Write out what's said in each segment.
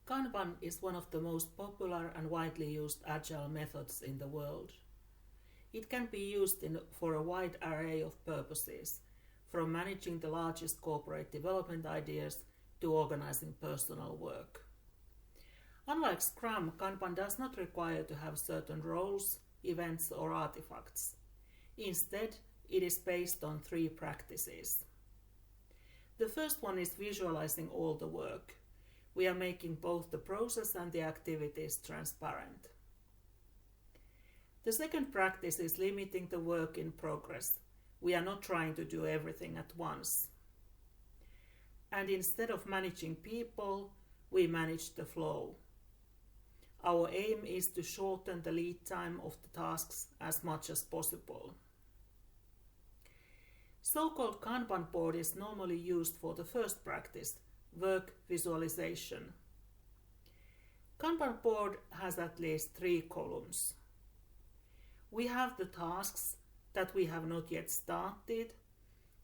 Kanban is one of the most popular and widely used agile methods in the world. It can be used for a wide array of purposes, from managing the largest corporate development ideas to organizing personal work. Unlike Scrum, Kanban does not require to have certain roles, events, or artifacts. Instead, it is based on 3 practices. The first one is visualizing all the work. We are making both the process and the activities transparent. The second practice is limiting the work in progress. We are not trying to do everything at once. And instead of managing people, we manage the flow. Our aim is to shorten the lead time of the tasks as much as possible. So-called Kanban board is normally used for the first practice, work visualization. Kanban board has at least 3 columns. We have the tasks that we have not yet started,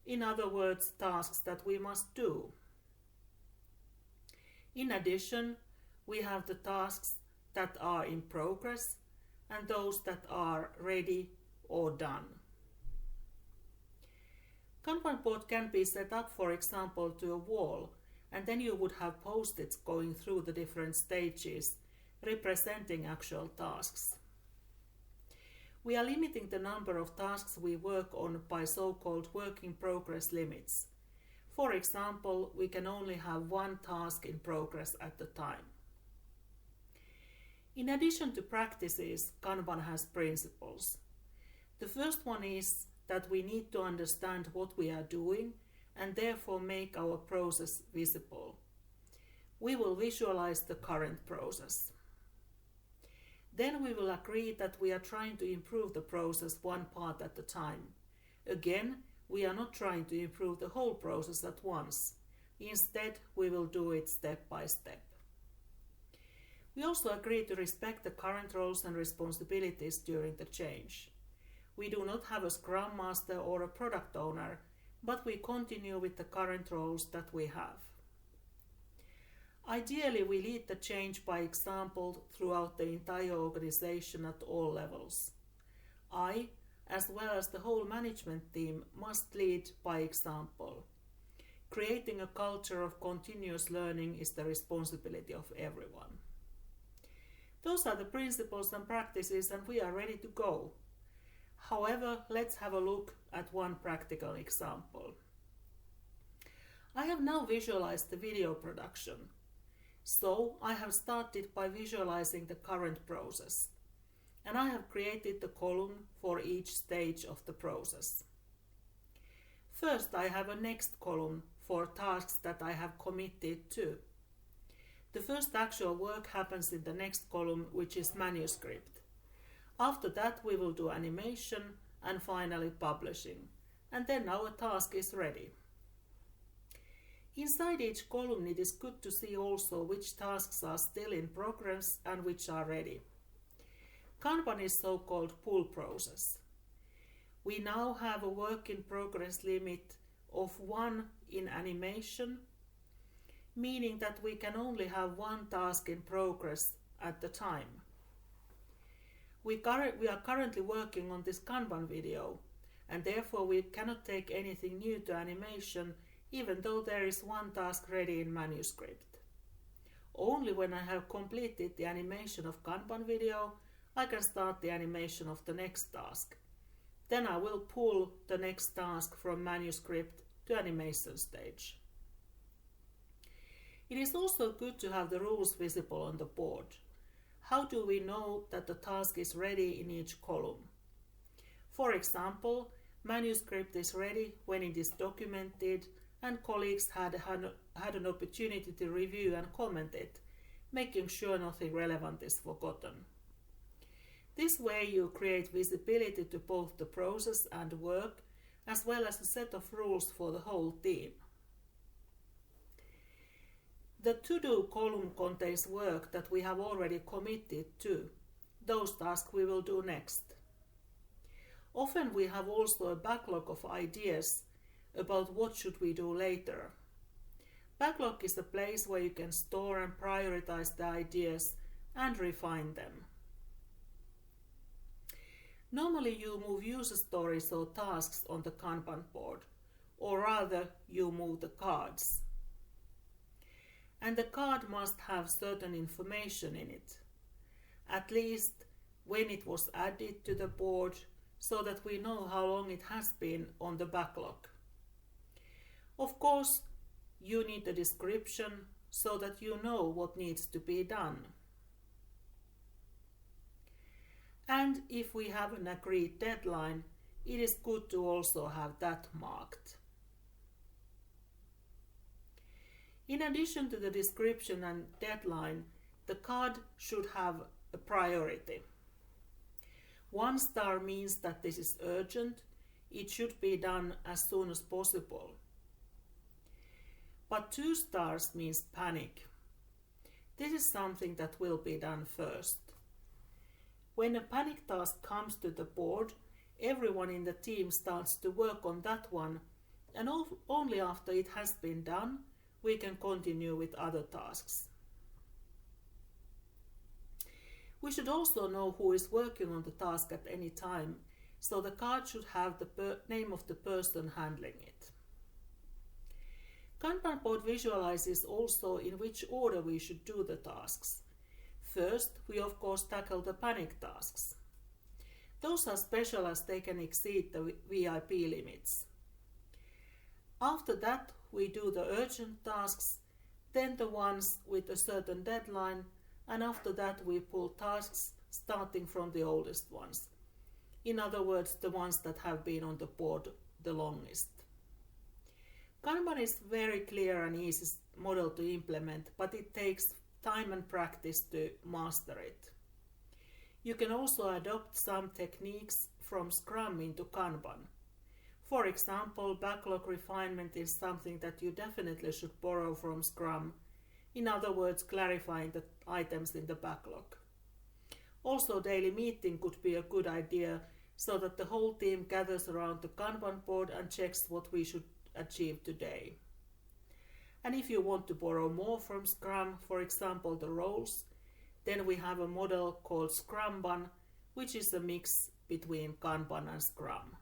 in other words, tasks that we must do. In addition, we have the tasks that are in progress and those that are ready or done. Kanban board can be set up, for example, to a wall, and then you would have post-its going through the different stages, representing actual tasks. We are limiting the number of tasks we work on by so-called work in progress limits. For example, we can only have 1 task in progress at a time. In addition to practices, Kanban has principles. The first one is that we need to understand what we are doing and therefore make our process visible. We will visualize the current process. Then we will agree that we are trying to improve the process 1 part at a time. Again, we are not trying to improve the whole process at once. Instead, we will do it step by step. We also agree to respect the current roles and responsibilities during the change. We do not have a Scrum Master or a Product Owner, but we continue with the current roles that we have. Ideally, we lead the change by example throughout the entire organization at all levels. I, as well as the whole management team, must lead by example. Creating a culture of continuous learning is the responsibility of everyone. Those are the principles and practices, and we are ready to go. However, let's have a look at one practical example. I have now visualized the video production. So I have started by visualizing the current process, and I have created the column for each stage of the process. First, I have a next column for tasks that I have committed to. The first actual work happens in the next column, which is manuscript. After that, we will do animation and finally publishing, and then our task is ready. Inside each column, it is good to see also which tasks are still in progress and which are ready. Kanban is so-called pull process. We now have a work in progress limit of 1 in animation, meaning that we can only have 1 task in progress at the time. We are currently working on this Kanban video, and therefore we cannot take anything new to animation, even though there is 1 task ready in manuscript. Only when I have completed the animation of Kanban video, I can start the animation of the next task. Then I will pull the next task from manuscript to animation stage. It is also good to have the rules visible on the board. How do we know that the task is ready in each column? For example, manuscript is ready when it is documented and colleagues had an opportunity to review and comment it, making sure nothing relevant is forgotten. This way you create visibility to both the process and work, as well as a set of rules for the whole team. The to-do column contains work that we have already committed to. Those tasks we will do next. Often we have also a backlog of ideas about what should we do later. Backlog is a place where you can store and prioritize the ideas and refine them. Normally you move user stories or tasks on the Kanban board, or rather you move the cards. And the card must have certain information in it, at least when it was added to the board, so that we know how long it has been on the backlog. Of course, you need a description so that you know what needs to be done. And if we have an agreed deadline, it is good to also have that marked. In addition to the description and deadline, the card should have a priority. 1 star means that this is urgent, it should be done as soon as possible. But 2 stars means panic. This is something that will be done first. When a panic task comes to the board, everyone in the team starts to work on that one, and only after it has been done, we can continue with other tasks. We should also know who is working on the task at any time, so the card should have the name of the person handling it. Kanban board visualizes also in which order we should do the tasks. First, we of course tackle the panic tasks. Those are special as they can exceed the VIP limits. After that, we do the urgent tasks, then the ones with a certain deadline, and after that we pull tasks starting from the oldest ones. In other words, the ones that have been on the board the longest. Kanban is very clear and easy model to implement, but it takes time and practice to master it. You can also adopt some techniques from Scrum into Kanban. For example, backlog refinement is something that you definitely should borrow from Scrum. In other words, clarifying the items in the backlog. Also, daily meeting could be a good idea so that the whole team gathers around the Kanban board and checks what we should achieve today. And if you want to borrow more from Scrum, for example the roles, then we have a model called Scrumban, which is a mix between Kanban and Scrum.